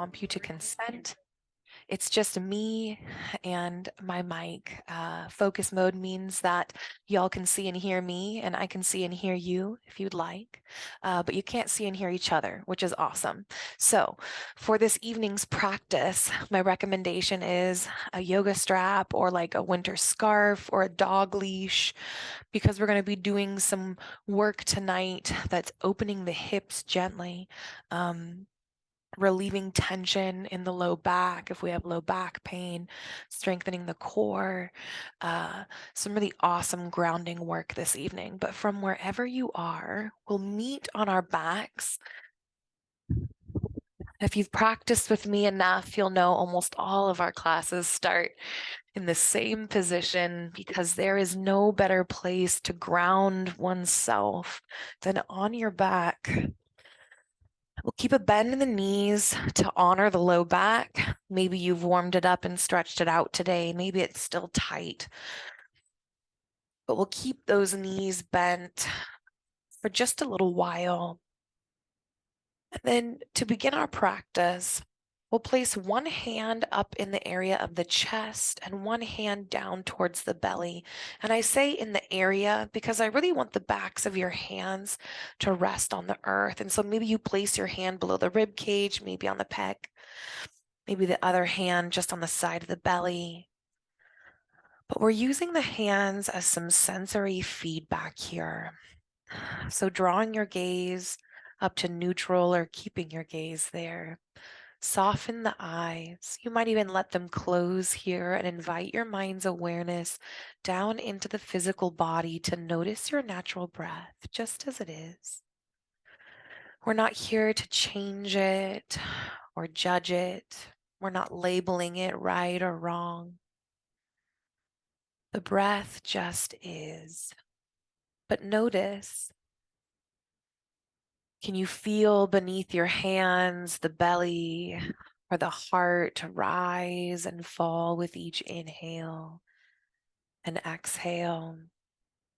prompt you to consent. It's just me and my mic. Focus mode means that y'all can see and hear me, and I can see and hear you if you'd like, but you can't see and hear each other, which is awesome. So for this evening's practice, my recommendation is a yoga strap or like a winter scarf or a dog leash, because we're going to be doing some work tonight that's opening the hips gently. Relieving tension in the low back if we have low back pain, strengthening the core, some really awesome grounding work this evening. But from wherever you are, we'll meet on our backs. If you've practiced with me enough, you'll know almost all of our classes start in the same position, because there is no better place to ground oneself than on your back. We'll keep a bend in the knees to honor the low back. Maybe you've warmed it up and stretched it out today. Maybe it's still tight. But we'll keep those knees bent for just a little while. And then to begin our practice, we'll place one hand up in the area of the chest and one hand down towards the belly. And I say in the area because I really want the backs of your hands to rest on the earth. And so maybe you place your hand below the rib cage, maybe on the pec, maybe the other hand just on the side of the belly. But we're using the hands as some sensory feedback here. So drawing your gaze up to neutral or keeping your gaze there. Soften the eyes. You might even let them close here and invite your mind's awareness down into the physical body to notice your natural breath just as it is. We're not here to change it or judge it. We're not labeling it right or wrong. The breath just is. But notice, can you feel beneath your hands the belly or the heart rise and fall with each inhale and exhale?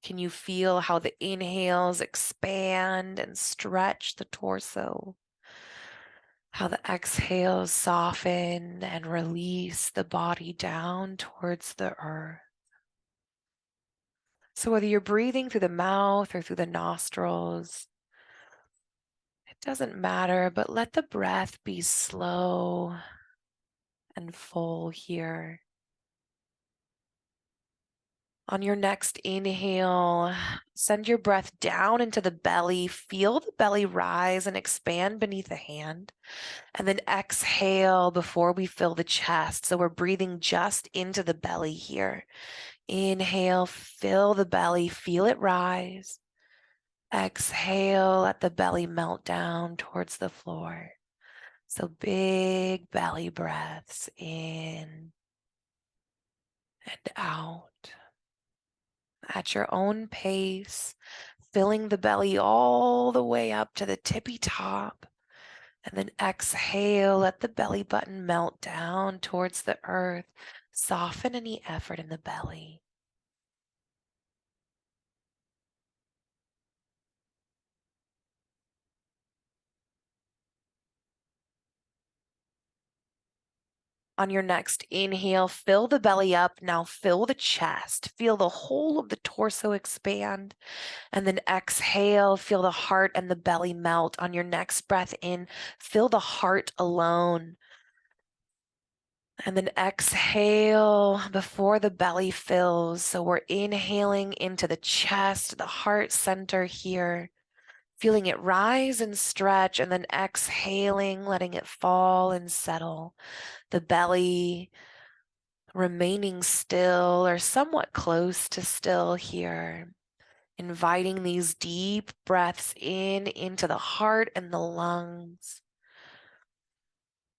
Can you feel how the inhales expand and stretch the torso? How the exhales soften and release the body down towards the earth? So whether you're breathing through the mouth or through the nostrils, it doesn't matter, but let the breath be slow and full here. On your next inhale, send your breath down into the belly. Feel the belly rise and expand beneath the hand. And then exhale before we fill the chest. So we're breathing just into the belly here. Inhale, fill the belly, feel it rise. Exhale, let the belly melt down towards the floor. So big belly breaths in and out at your own pace, filling the belly all the way up to the tippy top. And then exhale, let the belly button melt down towards the earth. Soften any effort in the belly. On your next inhale, fill the belly up. Now fill the chest. Feel the whole of the torso expand. And then exhale, feel the heart and the belly melt. On your next breath in, fill the heart alone. And then exhale before the belly fills. So we're inhaling into the chest, the heart center here. Feeling it rise and stretch, and then exhaling, letting it fall and settle. The belly remaining still or somewhat close to still here. Inviting these deep breaths in into the heart and the lungs.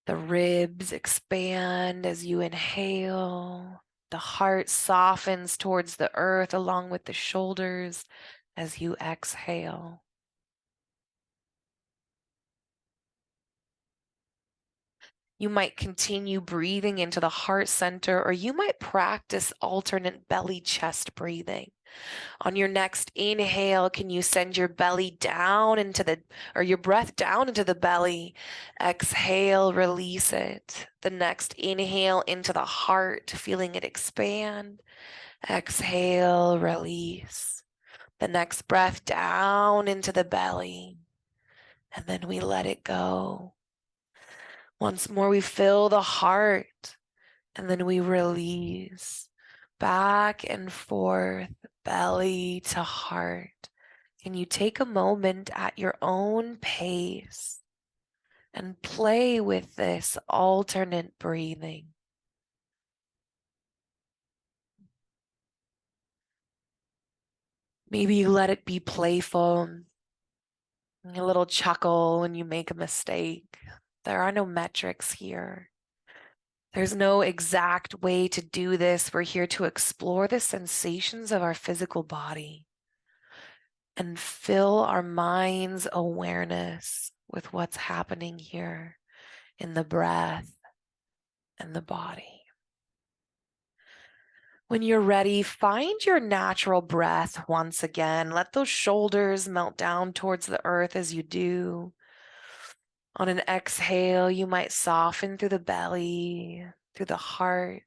The ribs expand as you inhale. The heart softens towards the earth along with the shoulders as you exhale. You might continue breathing into the heart center, or you might practice alternate belly chest breathing. On your next inhale, can you send your belly down into your breath down into the belly? Exhale, release it. The next inhale into the heart, feeling it expand. Exhale, release. The next breath down into the belly. And then we let it go. Once more, we fill the heart. And then we release back and forth, belly to heart. Can you take a moment at your own pace and play with this alternate breathing? Maybe you let it be playful, a little chuckle when you make a mistake. There are no metrics here. There's no exact way to do this. We're here to explore the sensations of our physical body and fill our mind's awareness with what's happening here in the breath and the body. When you're ready, find your natural breath once again. Let those shoulders melt down towards the earth as you do. On an exhale, you might soften through the belly, through the heart,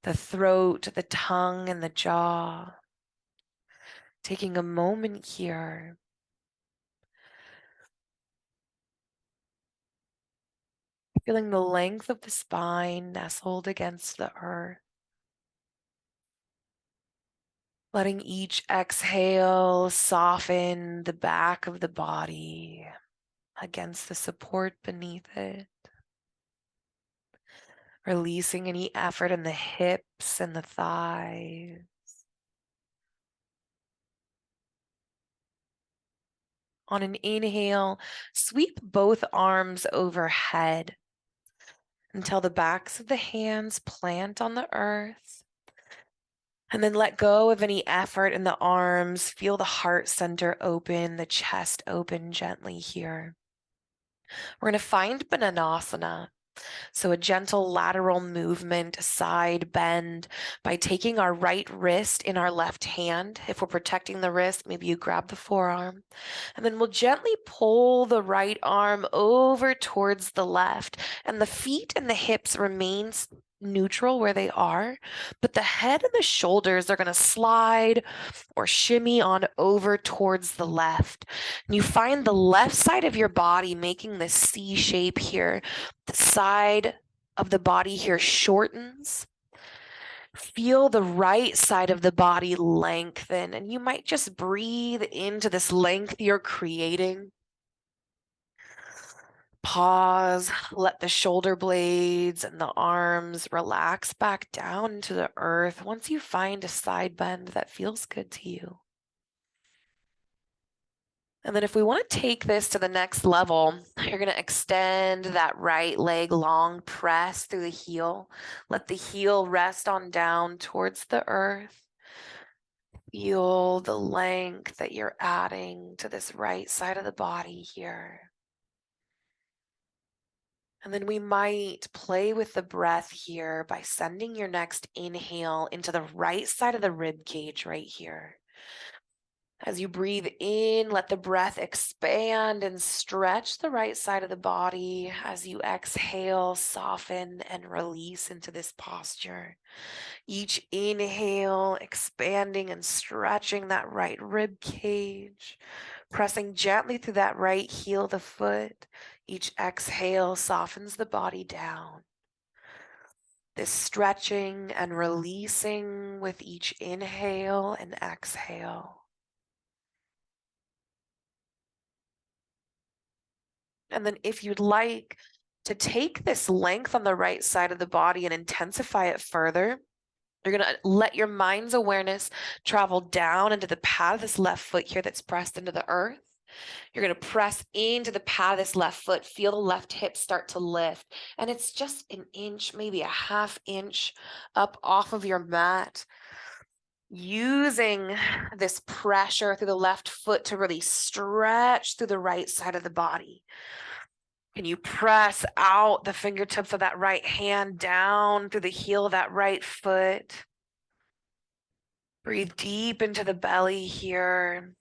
the throat, the tongue, and the jaw. Taking a moment here. Feeling the length of the spine nestled against the earth. Letting each exhale soften the back of the body against the support beneath it. Releasing any effort in the hips and the thighs. On an inhale, sweep both arms overhead until the backs of the hands plant on the earth. And then let go of any effort in the arms. Feel the heart center open, the chest open gently here. We're going to find Bananasana. So a gentle lateral movement, side bend by taking our right wrist in our left hand. If we're protecting the wrist, maybe you grab the forearm. And then we'll gently pull the right arm over towards the left. And the feet and the hips remain neutral where they are, but the head and the shoulders are going to slide or shimmy on over towards the left. And you find the left side of your body making this C shape here. The side of the body here shortens. Feel the right side of the body lengthen, and you might just breathe into this length you're creating. Pause, let the shoulder blades and the arms relax back down into the earth once you find a side bend that feels good to you. And then if we want to take this to the next level, you're going to extend that right leg long, press through the heel. Let the heel rest on down towards the earth. Feel the length that you're adding to this right side of the body here. And then we might play with the breath here by sending your next inhale into the right side of the rib cage right here. As you breathe in, let the breath expand and stretch the right side of the body. As you exhale, soften and release into this posture. Each inhale, expanding and stretching that right rib cage, pressing gently through that right heel of the foot. Each exhale softens the body down. This stretching and releasing with each inhale and exhale. And then if you'd like to take this length on the right side of the body and intensify it further, you're going to let your mind's awareness travel down into the pad of this left foot here that's pressed into the earth. You're going to press into the pad of this left foot. Feel the left hip start to lift. And it's just an inch, maybe a half inch up off of your mat. Using this pressure through the left foot to really stretch through the right side of the body. Can you press out the fingertips of that right hand down through the heel of that right foot? Breathe deep into the belly here.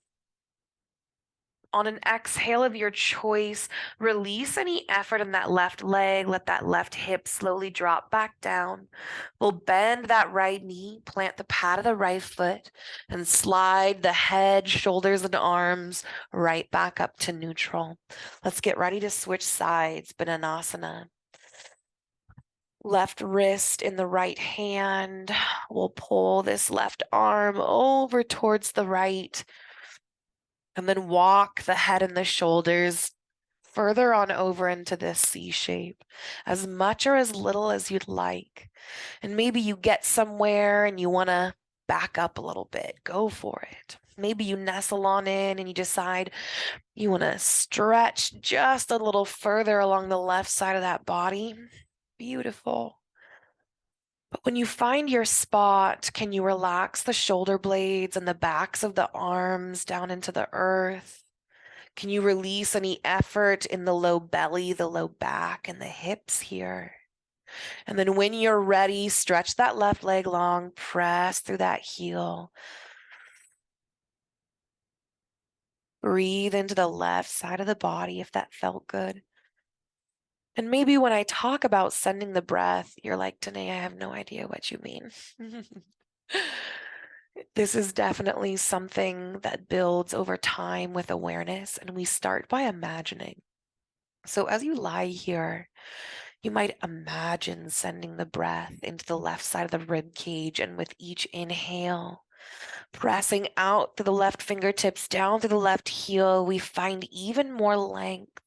On an exhale of your choice, release any effort in that left leg. Let that left hip slowly drop back down. We'll bend that right knee, plant the pad of the right foot, and slide the head, shoulders, and arms right back up to neutral. Let's get ready to switch sides, Bananasana. Left wrist in the right hand. We'll pull this left arm over towards the right. And then walk the head and the shoulders further on over into this C shape, as much or as little as you'd like. And maybe you get somewhere and you want to back up a little bit. Go for it. Maybe you nestle on in and you decide you want to stretch just a little further along the left side of that body. Beautiful. But when you find your spot, can you relax the shoulder blades and the backs of the arms down into the earth? Can you release any effort in the low belly, the low back, and the hips here? And then when you're ready, stretch that left leg long, press through that heel. Breathe into the left side of the body if that felt good. And maybe when I talk about sending the breath, you're like, Danae, I have no idea what you mean. This is definitely something that builds over time with awareness, and we start by imagining. So as you lie here, you might imagine sending the breath into the left side of the rib cage, and with each inhale, pressing out through the left fingertips down through the left heel, we find even more length.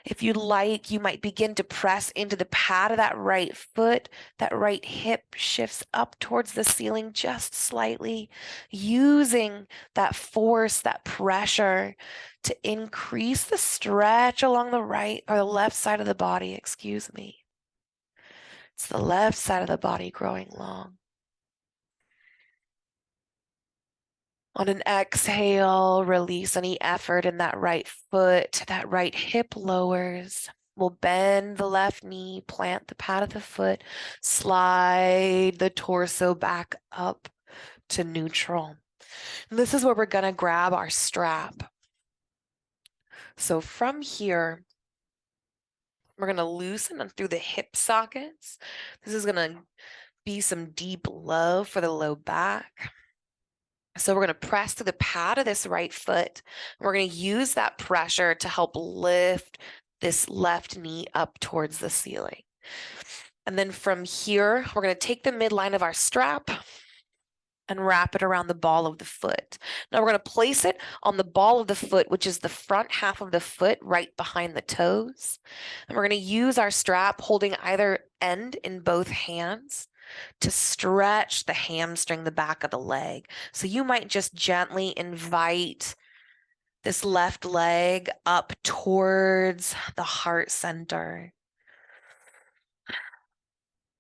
If you'd like, you might begin to press into the pad of that right foot. That right hip shifts up towards the ceiling just slightly, using that force, that pressure to increase the stretch along the right or the left side of the body, excuse me. It's the left side of the body growing long. On an exhale, release any effort in that right foot. That right hip lowers. We'll bend the left knee, plant the pad of the foot, slide the torso back up to neutral. And this is where we're going to grab our strap. So from here, we're going to loosen through the hip sockets. This is going to be some deep love for the low back. So we're going to press to the pad of this right foot. We're going to use that pressure to help lift this left knee up towards the ceiling. And then from here, we're going to take the midline of our strap and wrap it around the ball of the foot. Now we're going to place it on the ball of the foot, which is the front half of the foot right behind the toes. And we're going to use our strap holding either end in both hands to stretch the hamstring, the back of the leg. So you might just gently invite this left leg up towards the heart center.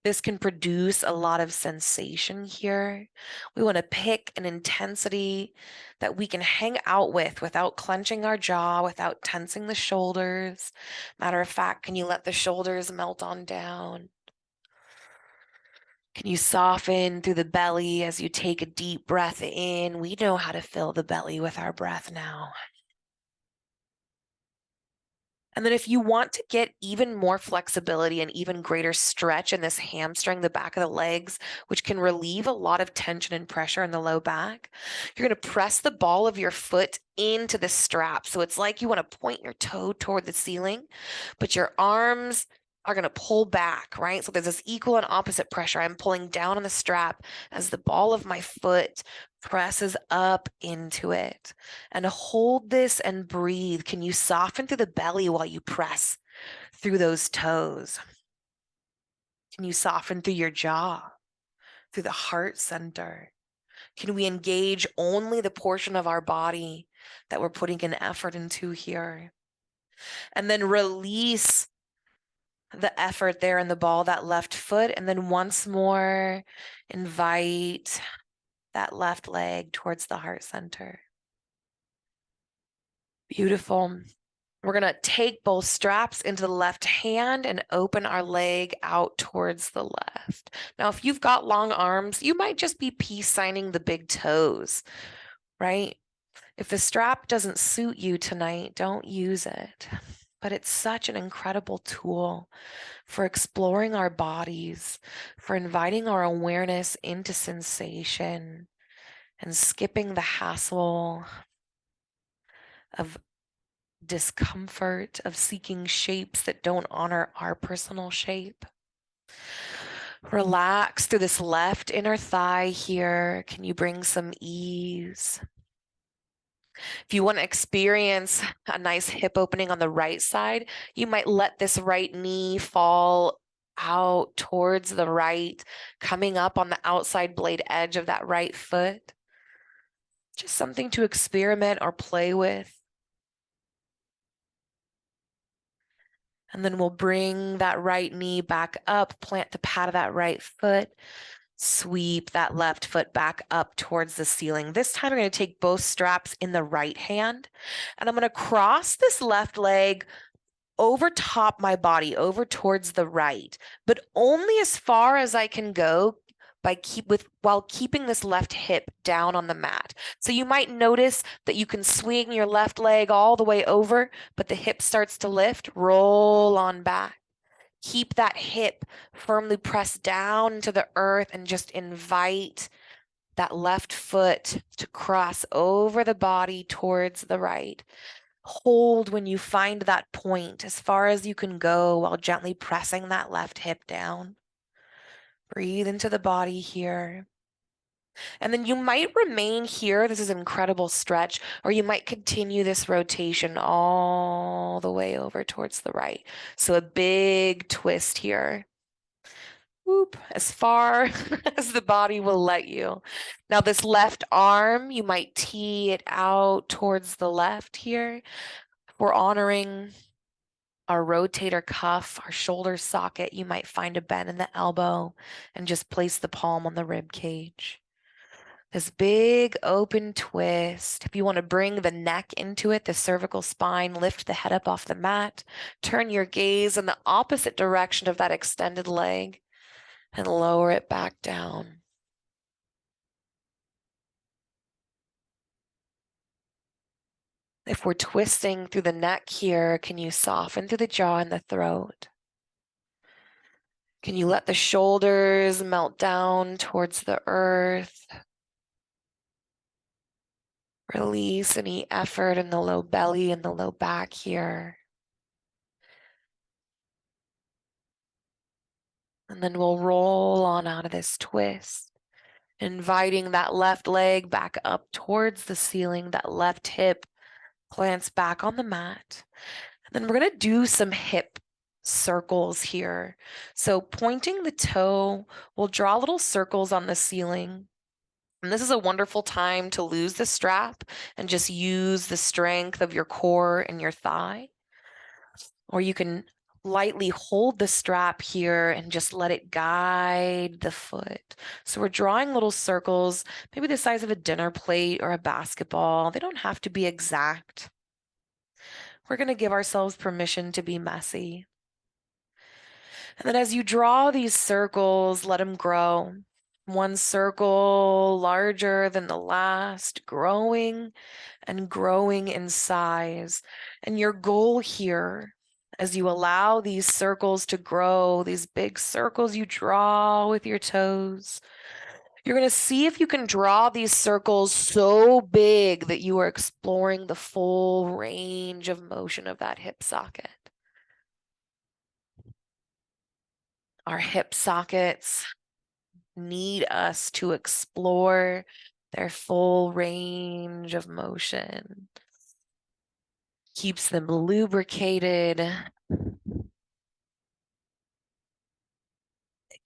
This can produce a lot of sensation here. We want to pick an intensity that we can hang out with without clenching our jaw, without tensing the shoulders. Matter of fact, can you let the shoulders melt on down? Can you soften through the belly as you take a deep breath in? We know how to fill the belly with our breath now. And then if you want to get even more flexibility and even greater stretch in this hamstring, the back of the legs, which can relieve a lot of tension and pressure in the low back, you're going to press the ball of your foot into the strap. So it's like you want to point your toe toward the ceiling, but your arms are going to pull back, right? So there's this equal and opposite pressure. I'm pulling down on the strap as the ball of my foot presses up into it. And hold this and breathe. Can you soften through the belly while you press through those toes? Can you soften through your jaw, through the heart center? Can we engage only the portion of our body that we're putting an effort into here? And then release the effort there in the ball, that left foot. And then once more, invite that left leg towards the heart center. Beautiful. We're going to take both straps into the left hand and open our leg out towards the left. Now, if you've got long arms, you might just be peace signing the big toes, right? If the strap doesn't suit you tonight, don't use it. But it's such an incredible tool for exploring our bodies, for inviting our awareness into sensation and skipping the hassle of discomfort, of seeking shapes that don't honor our personal shape. Relax through this left inner thigh here. Can you bring some ease? If you want to experience a nice hip opening on the right side, you might let this right knee fall out towards the right, coming up on the outside blade edge of that right foot. Just something to experiment or play with. And then we'll bring that right knee back up, plant the pad of that right foot, sweep that left foot back up towards the ceiling. This time I'm going to take both straps in the right hand, and I'm going to cross this left leg over top my body, over towards the right, but only as far as I can go while keeping this left hip down on the mat. So you might notice that you can swing your left leg all the way over, but the hip starts to lift, roll on back. Keep that hip firmly pressed down into the earth and just invite that left foot to cross over the body towards the right. Hold when you find that point as far as you can go while gently pressing that left hip down. Breathe into the body here. And then you might remain here. This is an incredible stretch, or you might continue this rotation all the way over towards the right. So a big twist here. Whoop, as far as the body will let you. Now this left arm, you might tee it out towards the left here. We're honoring our rotator cuff, our shoulder socket. You might find a bend in the elbow and just place the palm on the rib cage. This big open twist. If you want to bring the neck into it, the cervical spine, lift the head up off the mat, turn your gaze in the opposite direction of that extended leg and lower it back down. If we're twisting through the neck here, can you soften through the jaw and the throat? Can you let the shoulders melt down towards the earth? Release any effort in the low belly and the low back here. And then we'll roll on out of this twist, inviting that left leg back up towards the ceiling, that left hip plants back on the mat. And then we're going to do some hip circles here. So pointing the toe, we'll draw little circles on the ceiling. And this is a wonderful time to lose the strap and just use the strength of your core and your thigh. Or you can lightly hold the strap here and just let it guide the foot. So we're drawing little circles, maybe the size of a dinner plate or a basketball. They don't have to be exact. We're going to give ourselves permission to be messy. And then as you draw these circles, let them grow. One circle larger than the last, growing and growing in size. And your goal here, as you allow these circles to grow, these big circles you draw with your toes, you're going to see if you can draw these circles so big that you are exploring the full range of motion of that hip socket. Our hip sockets need us to explore their full range of motion. Keeps them lubricated. It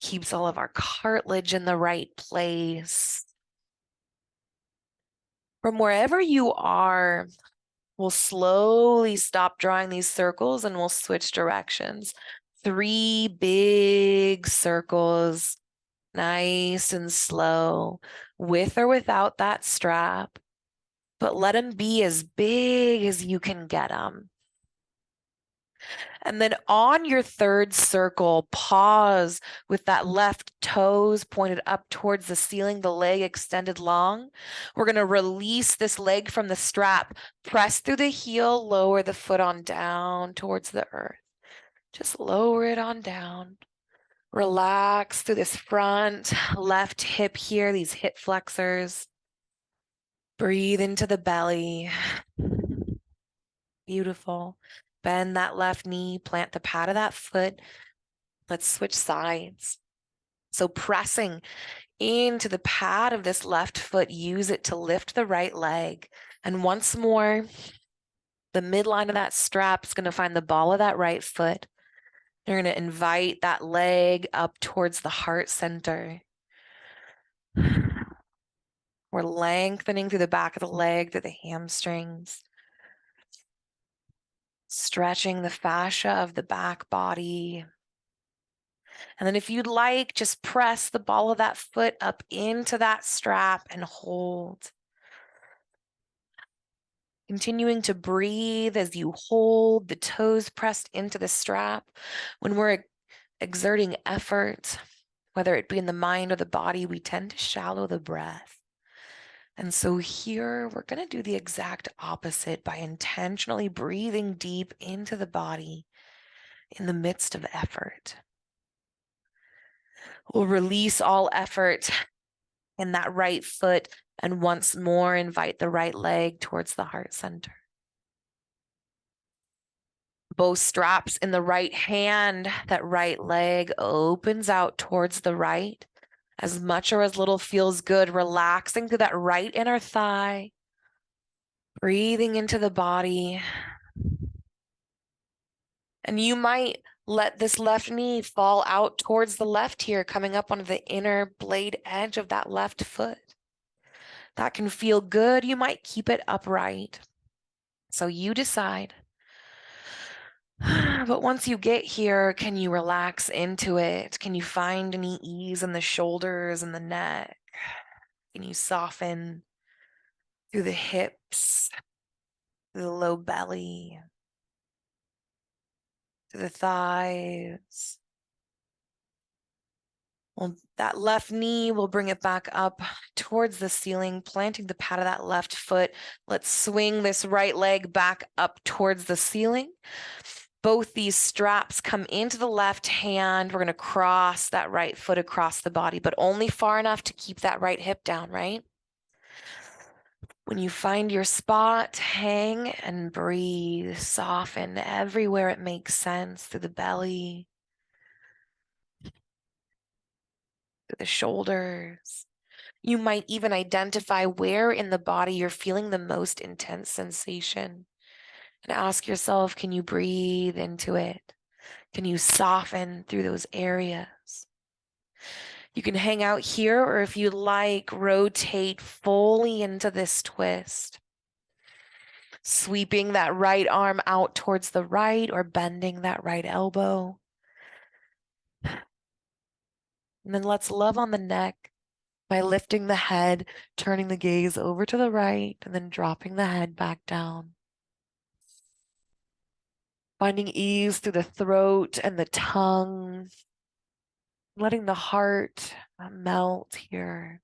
keeps all of our cartilage in the right place. From wherever you are, we'll slowly stop drawing these circles and we'll switch directions. 3 big circles, nice and slow, with or without that strap, but let them be as big as you can get them. And then on your third circle, pause with that left toes pointed up towards the ceiling, the leg extended long. We're going to release this leg from the strap, press through the heel, lower the foot on down towards the earth. Just lower it on down. Relax through this front left hip here, these hip flexors. Breathe into the belly. Beautiful. Bend that left knee, plant the pad of that foot. Let's switch sides. So pressing into the pad of this left foot, use it to lift the right leg. And once more, the midline of that strap is going to find the ball of that right foot. You're going to invite that leg up towards the heart center. We're lengthening through the back of the leg, through the hamstrings. Stretching the fascia of the back body. And then if you'd like, just press the ball of that foot up into that strap and hold. Continuing to breathe as you hold the toes pressed into the strap. When we're exerting effort, whether it be in the mind or the body, we tend to shallow the breath. And so here we're going to do the exact opposite by intentionally breathing deep into the body in the midst of effort. We'll release all effort in that right foot and once more invite the right leg towards the heart center. Both straps in the right hand, that right leg opens out towards the right. As much or as little feels good, relaxing through that right inner thigh. Breathing into the body. And you might let this left knee fall out towards the left here, coming up onto the inner blade edge of that left foot. That can feel good. You might keep it upright. So you decide. But once you get here, can you relax into it? Can you find any ease in the shoulders and the neck? Can you soften through the hips, through the low belly, through the thighs? Well, that left knee, we'll bring it back up towards the ceiling, planting the pad of that left foot. Let's swing this right leg back up towards the ceiling. Both these straps come into the left hand. We're going to cross that right foot across the body, but only far enough to keep that right hip down, right? When you find your spot, hang and breathe, soften everywhere it makes sense, through the belly, through the shoulders. You might even identify where in the body you're feeling the most intense sensation. And ask yourself, can you breathe into it? Can you soften through those areas? You can hang out here, or if you like, rotate fully into this twist. Sweeping that right arm out towards the right or bending that right elbow. And then let's love on the neck by lifting the head, turning the gaze over to the right, and then dropping the head back down. Finding ease through the throat and the tongue. Letting the heart melt here.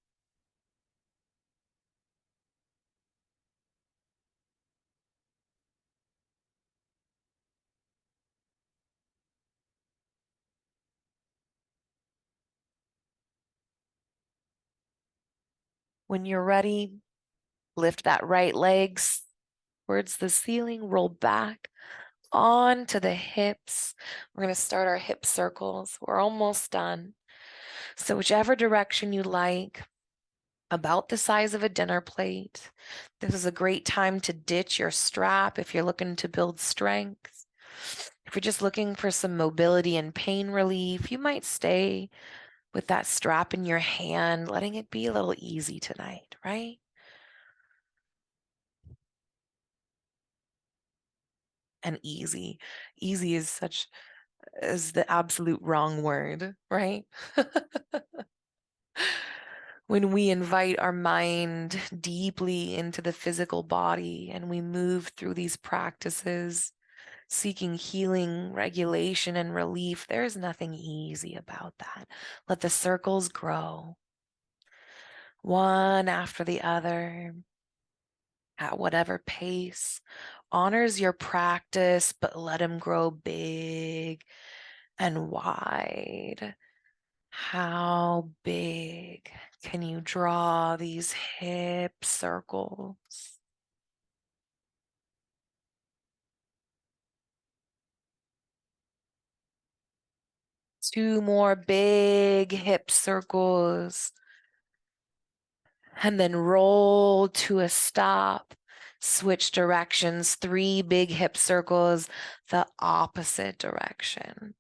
When you're ready, lift that right leg towards the ceiling, roll back onto the hips. We're going to start our hip circles. We're almost done. So whichever direction you like, about the size of a dinner plate. This is a great time to ditch your strap if you're looking to build strength. If you're just looking for some mobility and pain relief, you might stay with that strap in your hand, letting it be a little easy tonight, right? And easy. Easy is the absolute wrong word, right? When we invite our mind deeply into the physical body and we move through these practices, seeking healing, regulation, and relief. There's nothing easy about that. Let the circles grow, one after the other, at whatever pace. Honors your practice, but let them grow big and wide. How big can you draw these hip circles? 2 more big hip circles. And then roll to a stop. Switch directions, 3 big hip circles, the opposite direction.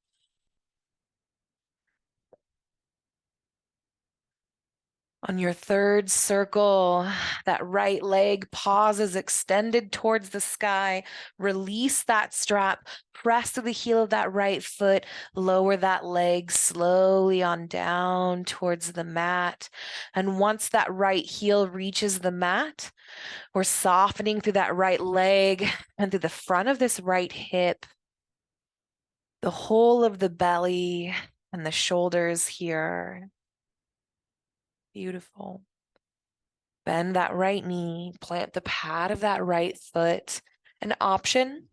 On your 3rd circle, that right leg pauses extended towards the sky. Release that strap, press to the heel of that right foot, lower that leg slowly on down towards the mat. And once that right heel reaches the mat, we're softening through that right leg and through the front of this right hip, the whole of the belly and the shoulders here. Beautiful. Bend that right knee, plant the pad of that right foot. An option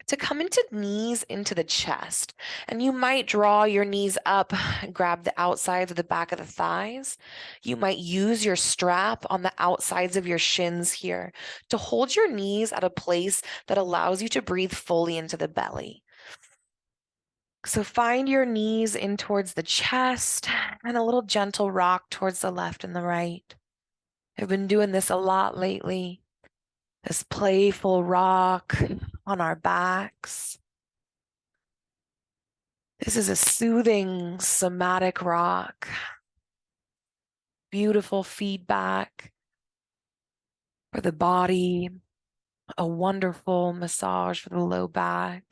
to come into knees into the chest. And you might draw your knees up and grab the outsides of the back of the thighs. You might use your strap on the outsides of your shins here to hold your knees at a place that allows you to breathe fully into the belly. So find your knees in towards the chest and a little gentle rock towards the left and the right. I've been doing this a lot lately. This playful rock on our backs. This is a soothing somatic rock. Beautiful feedback for the body. A wonderful massage for the low back.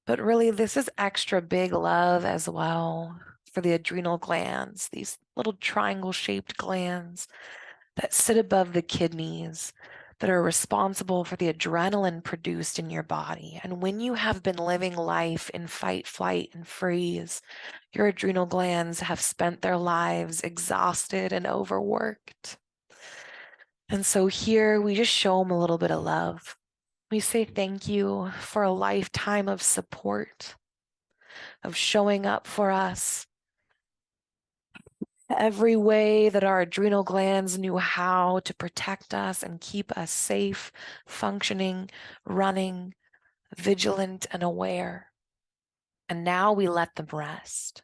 But really, this is extra big love as well for the adrenal glands, these little triangle-shaped glands that sit above the kidneys that are responsible for the adrenaline produced in your body. And when you have been living life in fight, flight, and freeze, your adrenal glands have spent their lives exhausted and overworked. And so here we just show them a little bit of love. We say thank you for a lifetime of support, of showing up for us, every way that our adrenal glands knew how to protect us and keep us safe, functioning, running, vigilant, and aware. And now we let them rest.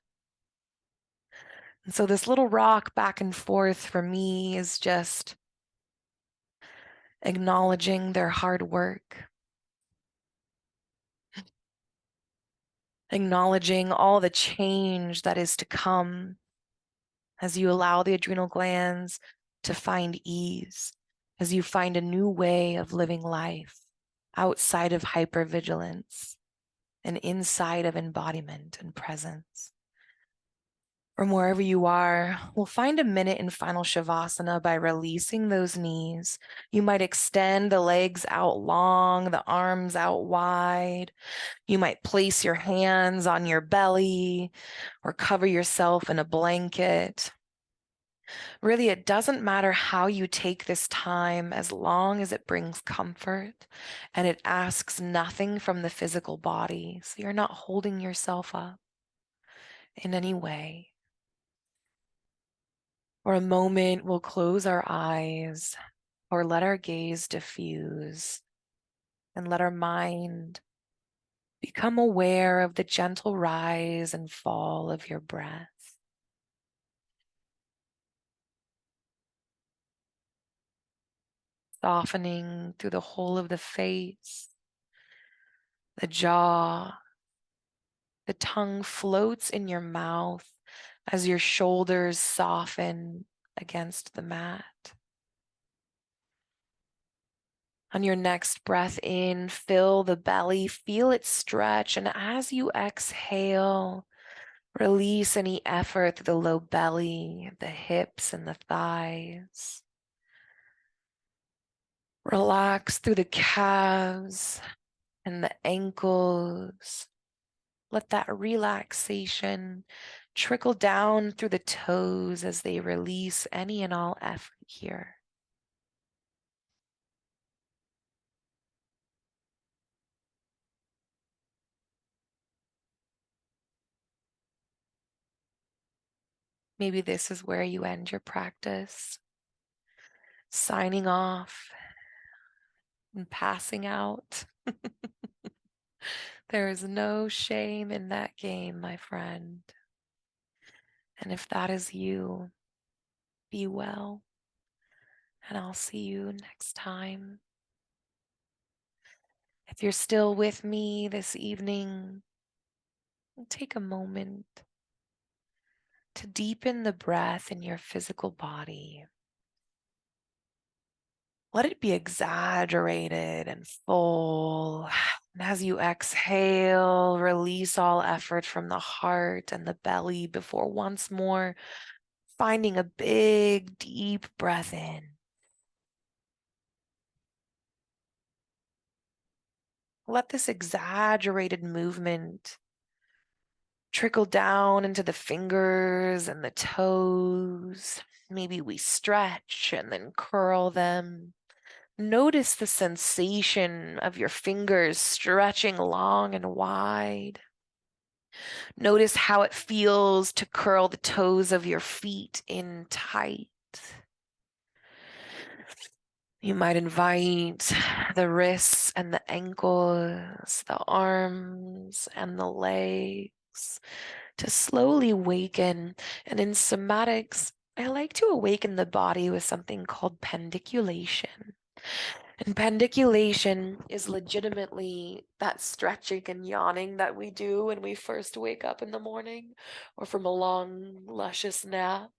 And so this little rock back and forth for me is just acknowledging their hard work, acknowledging all the change that is to come as you allow the adrenal glands to find ease, as you find a new way of living life outside of hypervigilance and inside of embodiment and presence. From wherever you are, we'll find a minute in final Shavasana by releasing those knees. You might extend the legs out long, the arms out wide. You might place your hands on your belly or cover yourself in a blanket. Really, it doesn't matter how you take this time as long as it brings comfort and it asks nothing from the physical body. So you're not holding yourself up in any way. For a moment, we'll close our eyes or let our gaze diffuse and let our mind become aware of the gentle rise and fall of your breath. Softening through the whole of the face, the jaw, the tongue floats in your mouth as your shoulders soften against the mat. On your next breath in, fill the belly, feel it stretch, and as you exhale, release any effort through the low belly, the hips, and the thighs. Relax through the calves and the ankles. Let that relaxation trickle down through the toes as they release any and all effort here. Maybe this is where you end your practice, signing off and passing out. There is no shame in that game, my friend. And if that is you, be well. And I'll see you next time. If you're still with me this evening, take a moment to deepen the breath in your physical body. Let it be exaggerated and full. And as you exhale, release all effort from the heart and the belly before once more finding a big, deep breath in. Let this exaggerated movement trickle down into the fingers and the toes. Maybe we stretch and then curl them. Notice the sensation of your fingers stretching long and wide. Notice how it feels to curl the toes of your feet in tight. You might invite the wrists and the ankles, the arms and the legs to slowly awaken. And in somatics, I like to awaken the body with something called pendiculation. And pendiculation is legitimately that stretching and yawning that we do when we first wake up in the morning or from a long, luscious nap.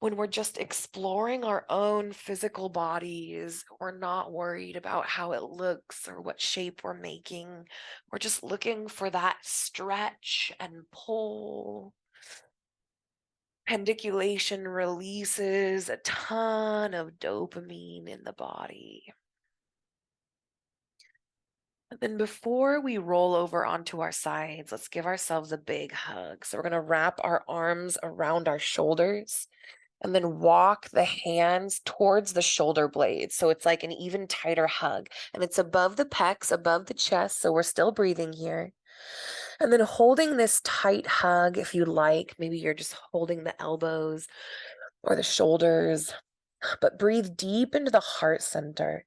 When we're just exploring our own physical bodies, we're not worried about how it looks or what shape we're making. We're just looking for that stretch and pull. Pendiculation releases a ton of dopamine in the body. And then before we roll over onto our sides, let's give ourselves a big hug. So we're going to wrap our arms around our shoulders and then walk the hands towards the shoulder blades. So it's like an even tighter hug. And it's above the pecs, above the chest. So we're still breathing here. And then holding this tight hug, if you like, maybe you're just holding the elbows or the shoulders, but breathe deep into the heart center.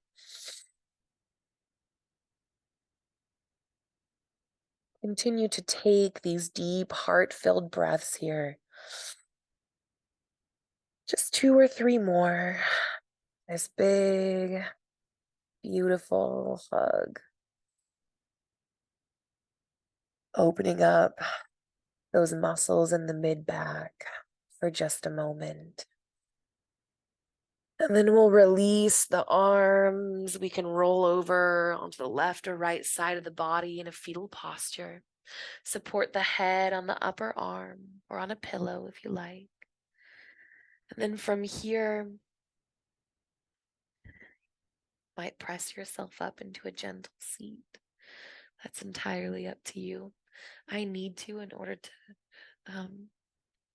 Continue to take these deep, heart-filled breaths here. Just 2 or 3 more. This big, beautiful hug. Opening up those muscles in the mid-back for just a moment. And then we'll release the arms. We can roll over onto the left or right side of the body in a fetal posture. Support the head on the upper arm or on a pillow if you like. And then from here, might press yourself up into a gentle seat. That's entirely up to you. I need to in order to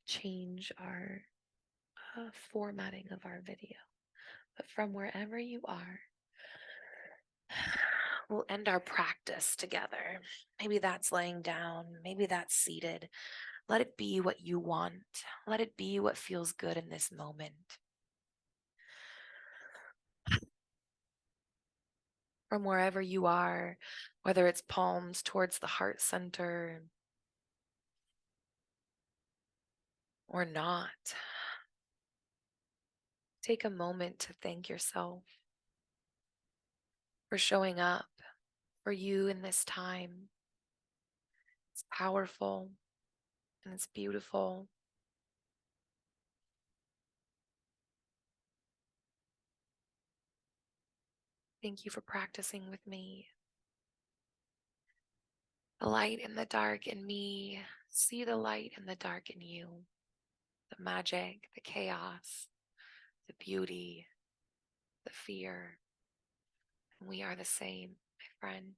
change our formatting of our video. But from wherever you are, we'll end our practice together. Maybe that's laying down, maybe that's seated. Let it be what you want. Let it be what feels good in this moment. From wherever you are, whether it's palms towards the heart center or not, take a moment to thank yourself for showing up for you in this time. It's powerful and it's beautiful. Thank you for practicing with me. The light in the dark in me, see the light in the dark in you, the magic, the chaos, the beauty, the fear. And we are the same, my friend.